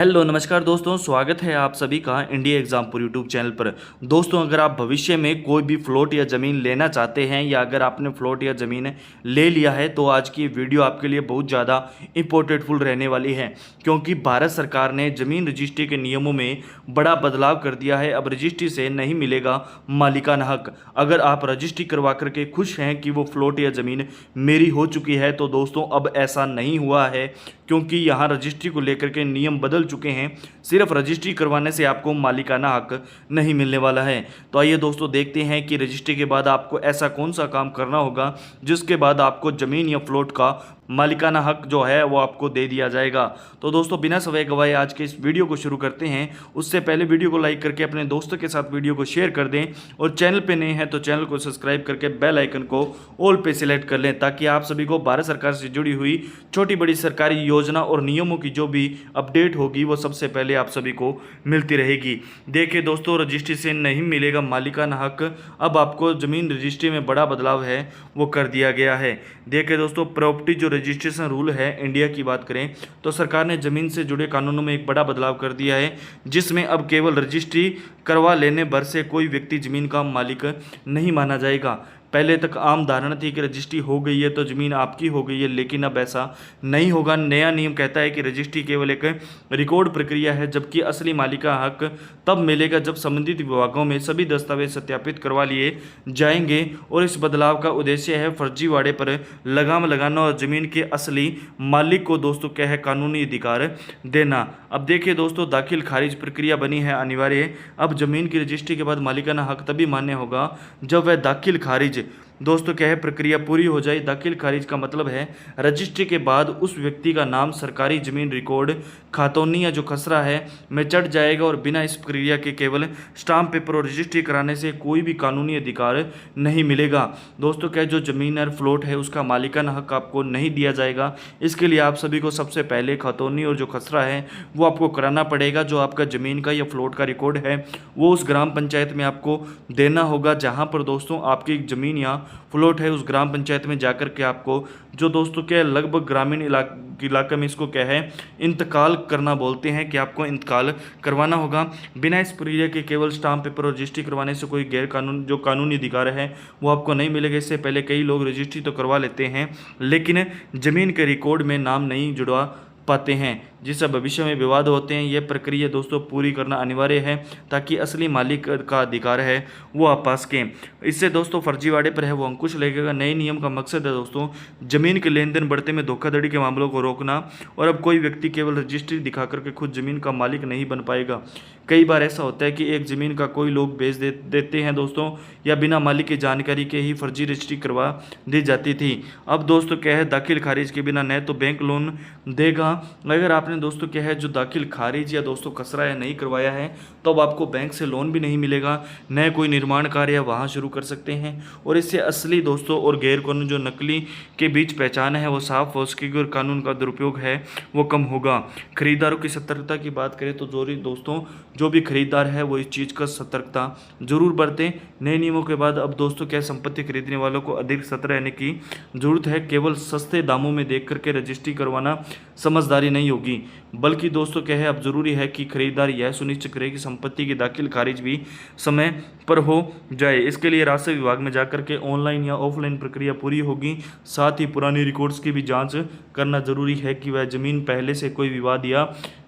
Hello नमस्कार दोस्तों, स्वागत है आप सभी का इंडिया एग्जामपुर यूट्यूब चैनल पर। दोस्तों, अगर आप भविष्य में कोई भी फ्लॉट या ज़मीन लेना चाहते हैं या अगर आपने फ्लॉट या ज़मीन ले लिया है तो आज की वीडियो आपके लिए बहुत ज़्यादा इंपॉर्टेंटफुल रहने वाली है, क्योंकि भारत सरकार ने ज़मीन रजिस्ट्री के नियमों में बड़ा बदलाव कर दिया है। अब रजिस्ट्री से नहीं मिलेगा मालिकाना हक। अगर आप रजिस्ट्री करवा करके खुश हैं कि वो फ्लॉट या ज़मीन मेरी हो चुकी है, तो दोस्तों अब ऐसा नहीं हुआ है, क्योंकि यहाँ रजिस्ट्री को लेकर के नियम बदल चुके हैं। सिर्फ रजिस्ट्री करवाने से आपको मालिकाना हक नहीं मिलने वाला है। तो आइए दोस्तों देखते हैं कि रजिस्ट्री के बाद आपको ऐसा कौन सा काम करना होगा जिसके बाद आपको ज़मीन या प्लॉट का मालिकाना हक जो है वो आपको दे दिया जाएगा। तो दोस्तों बिना समय गवाए आज के इस वीडियो को शुरू करते हैं। उससे पहले वीडियो को लाइक करके अपने दोस्तों के साथ वीडियो को शेयर कर दें और चैनल पे नए हैं तो चैनल को सब्सक्राइब करके बेल आइकन को ऑल पे सिलेक्ट कर लें, ताकि आप सभी को भारत सरकार से जुड़ी हुई छोटी बड़ी सरकारी योजना और नियमों की जो भी अपडेट होगी वो सबसे पहले आप सभी को मिलती रहेगी। देखिए दोस्तों, रजिस्ट्री से नहीं मिलेगा मालिकाना हक। अब आपको ज़मीन रजिस्ट्री में बड़ा बदलाव है वो कर दिया गया है। देखिए दोस्तों, प्रॉपर्टी जो रजिस्ट्रेशन रूल है इंडिया की बात करें तो सरकार ने ज़मीन से जुड़े कानूनों में एक बड़ा बदलाव कर दिया है, जिसमें अब केवल रजिस्ट्री करवा लेने भर से कोई व्यक्ति ज़मीन का मालिक नहीं माना जाएगा। पहले तक आम धारणा थी कि रजिस्ट्री हो गई है तो ज़मीन आपकी हो गई है, लेकिन अब ऐसा नहीं होगा। नया नियम कहता है कि रजिस्ट्री केवल एक रिकॉर्ड प्रक्रिया है, जबकि असली मालिका हक तब मिलेगा जब संबंधित विभागों में सभी दस्तावेज सत्यापित करवा लिए जाएंगे। और इस बदलाव का उद्देश्य है फर्जीवाड़े पर लगाम लगाना और ज़मीन के असली मालिक को दोस्तों क्या है कानूनी अधिकार देना। अब देखिए दोस्तों, दाखिल खारिज प्रक्रिया बनी है अनिवार्य। अब ज़मीन की रजिस्ट्री के बाद मालिकाना हक तभी मान्य होगा जब वह दाखिल खारिज दोस्तों क्या है प्रक्रिया पूरी हो जाए। दाखिल खारिज का मतलब है रजिस्ट्री के बाद उस व्यक्ति का नाम सरकारी जमीन रिकॉर्ड खातौनी या जो खसरा है में चढ़ जाएगा और बिना इस प्रक्रिया के केवल स्टाम्प पेपर और रजिस्ट्री कराने से कोई भी कानूनी अधिकार नहीं मिलेगा। दोस्तों क्या जो जमीन और फ्लॉट है उसका मालिकाना हक आपको नहीं दिया जाएगा। इसके लिए आप सभी को सबसे पहले खातौनी और जो खसरा है वो आपको कराना पड़ेगा। जो आपका ज़मीन का या फ्लॉट का रिकॉर्ड है वो उस ग्राम पंचायत में आपको देना होगा, जहाँ पर दोस्तों आपकी ज़मीन या फ्लॉट है उस ग्राम पंचायत में जाकर के आपको जो दोस्तों के लगभग ग्रामीण इलाके में इसको क्या है इंतकाल करना बोलते हैं कि आपको इंतकाल करवाना होगा। बिना इस प्रक्रिया के केवल स्टाम्प पेपर और रजिस्ट्री करवाने से कोई गैर कानून जो कानूनी अधिकार है वो आपको नहीं मिलेगा। इससे पहले कई लोग रजिस्ट्री तो करवा लेते हैं लेकिन ज़मीन के रिकॉर्ड में नाम नहीं जुड़वा पाते हैं, जिससे भविष्य में विवाद होते हैं। यह प्रक्रिया दोस्तों पूरी करना अनिवार्य है ताकि असली मालिक का अधिकार है वो आप पा सकें। इससे दोस्तों फर्जीवाड़े पर है वो अंकुश लगेगा। नए नियम का मकसद है दोस्तों जमीन के लेन देन बढ़ते में धोखाधड़ी के मामलों को रोकना। और अब कोई व्यक्ति केवल रजिस्ट्री दिखा करके खुद जमीन का मालिक नहीं बन पाएगा। कई बार ऐसा होता है कि एक ज़मीन का कोई लोग बेच देते हैं दोस्तों, या बिना मालिक की जानकारी के ही फर्जी रजिस्ट्री करवा दी जाती थी। अब दोस्तों क्या है दाखिल खारिज के बिना न तो बैंक लोन देगा। अगर आपने दोस्तों क्या है जो दाखिल खारिज या दोस्तों खसरा या नहीं करवाया है तो अब आपको बैंक से लोन भी नहीं मिलेगा, न कोई निर्माण कार्य वहाँ शुरू कर सकते हैं। और इससे असली दोस्तों और गैर कानूनी जो नकली के बीच पहचान है वो साफ हो सकेगी और कानून का दुरुपयोग है वो कम होगा। खरीदारों की सतर्कता की बात करें तो जरूरी दोस्तों जो भी खरीदार है वो इस चीज़ का सतर्कता जरूर बरतें। नए नियमों के बाद अब दोस्तों क्या संपत्ति खरीदने वालों को अधिक सतर्क रहने की जरूरत है। केवल सस्ते दामों में देख करके रजिस्ट्री करवाना समझदारी नहीं होगी, बल्कि दोस्तों क्या है अब जरूरी है कि खरीदार यह सुनिश्चित करे कि संपत्ति की दाखिल खारिज भी समय पर हो जाए। इसके लिए राजस्व विभाग में जाकर के ऑनलाइन या ऑफलाइन प्रक्रिया पूरी होगी। साथ ही पुरानी रिकॉर्ड्स की भी जांच करना जरूरी है कि वह जमीन पहले से कोई विवाद या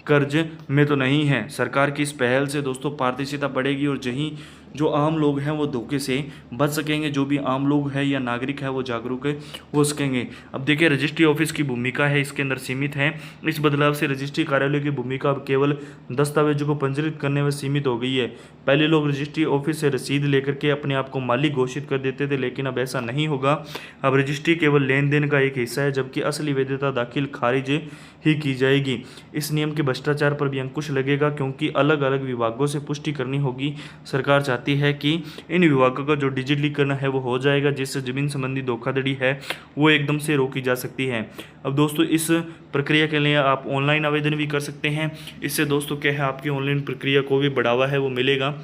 कर्ज में तो नहीं है। सरकार की इस पहल से दोस्तों पारदर्शिता बढ़ेगी और यहीं जो आम लोग हैं वो धोखे से बच सकेंगे। जो भी आम लोग हैं या नागरिक है वो जागरूक हो सकेंगे। अब देखिए रजिस्ट्री ऑफिस की भूमिका है इसके अंदर सीमित है। इस बदलाव से रजिस्ट्री कार्यालय की भूमिका अब केवल दस्तावेजों को पंजीकृत करने में सीमित हो गई है। पहले लोग रजिस्ट्री ऑफिस से रसीद लेकर के अपने आप को मालिक घोषित कर देते थे, लेकिन अब ऐसा नहीं होगा। अब रजिस्ट्री केवल लेन देन का एक हिस्सा है, जबकि असली वैधता दाखिल खारिज ही की जाएगी। इस नियम के भ्रष्टाचार पर भी अंकुश लगेगा, क्योंकि अलग अलग विभागों से पुष्टि करनी होगी। सरकार चाहती है कि इन विभागों का जो डिजिटलीकरण है वो हो जाएगा, जिससे जमीन संबंधी धोखाधड़ी है वो एकदम से रोकी जा सकती है। अब दोस्तों इस प्रक्रिया के लिए आप ऑनलाइन आवेदन भी कर सकते हैं। इससे दोस्तों क्या है आपकी ऑनलाइन प्रक्रिया को भी बढ़ावा है वो मिलेगा।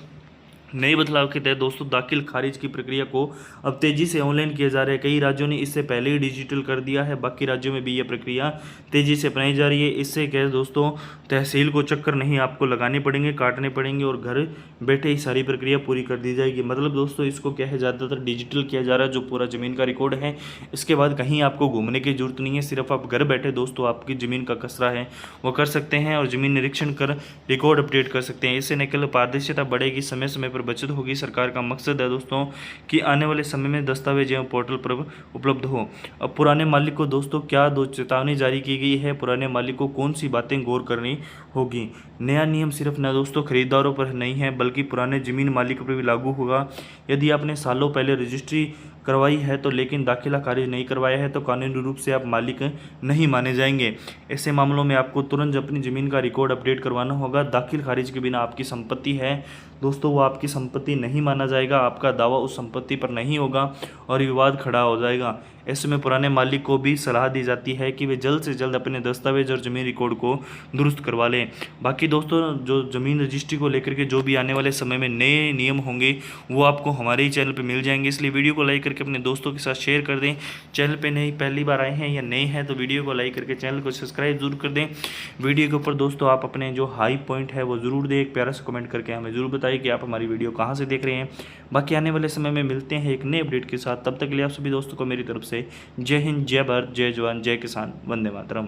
नए बदलाव के तहत दोस्तों दाखिल खारिज की प्रक्रिया को अब तेजी से ऑनलाइन किया जा रहा है। कई राज्यों ने इससे पहले ही डिजिटल कर दिया है, बाकी राज्यों में भी यह प्रक्रिया तेजी से अपनाई जा रही है। इससे क्या है दोस्तों, तहसील को चक्कर नहीं आपको लगाने पड़ेंगे, काटने पड़ेंगे और घर बैठे ही सारी प्रक्रिया पूरी कर दी जाएगी। मतलब दोस्तों इसको क्या है, ज़्यादातर डिजिटल किया जा रहा है। जो पूरा ज़मीन का रिकॉर्ड है, इसके बाद कहीं आपको घूमने की जरूरत नहीं है, सिर्फ आप घर बैठे दोस्तों आपकी ज़मीन का कचरा है वो कर सकते हैं और ज़मीन निरीक्षण कर रिकॉर्ड अपडेट कर सकते हैं। इससे न केवल पारदर्शिता बढ़ेगी, समय समय पर बचत होगी। सरकार का मकसद है दोस्तों कि आने वाले समय में दस्तावेज एवं पोर्टल पर उपलब्ध हो। अब पुराने मालिक को दोस्तों क्या दो चेतावनी जारी की गई है, पुराने मालिक को कौन सी बातें गौर करनी होगी। नया नियम सिर्फ न दोस्तों खरीदारों पर नहीं है बल्कि पुराने जमीन मालिक पर भी लागू होगा। यदि आपने सालों पहले रजिस्ट्री करवाई है तो लेकिन दाखिला खारिज नहीं करवाया है तो कानूनी रूप से आप मालिक नहीं माने जाएंगे। ऐसे मामलों में आपको तुरंत अपनी ज़मीन का रिकॉर्ड अपडेट करवाना होगा। दाखिल खारिज के बिना आपकी संपत्ति है दोस्तों वो आपकी संपत्ति नहीं माना जाएगा, आपका दावा उस संपत्ति पर नहीं होगा और विवाद खड़ा हो जाएगा। ऐसे में पुराने मालिक को भी सलाह दी जाती है कि वे जल्द से जल्द अपने दस्तावेज और ज़मीन रिकॉर्ड को दुरुस्त करवा लें। बाकी दोस्तों जो ज़मीन रजिस्ट्री को लेकर के जो भी आने वाले समय में नए नियम होंगे वो आपको हमारे ही चैनल पर मिल जाएंगे, इसलिए वीडियो को लाइक करके अपने दोस्तों के साथ शेयर कर दें। चैनल पर नई पहली बार आए हैं या नए हैं तो वीडियो को लाइक करके चैनल को सब्सक्राइब जरूर कर दें। वीडियो के ऊपर दोस्तों आप अपने जो हाई पॉइंट है वो ज़रूर दें, एक प्यारा सा कमेंट करके हमें ज़रूर बताइए कि आप हमारी वीडियो कहाँ से देख रहे हैं। बाकी आने वाले समय में मिलते हैं एक नए अपडेट के साथ, तब तक के लिए आप सभी दोस्तों को मेरी तरफ से जय हिंद, जय भारत, जय जवान, जय किसान, वंदे मातरम।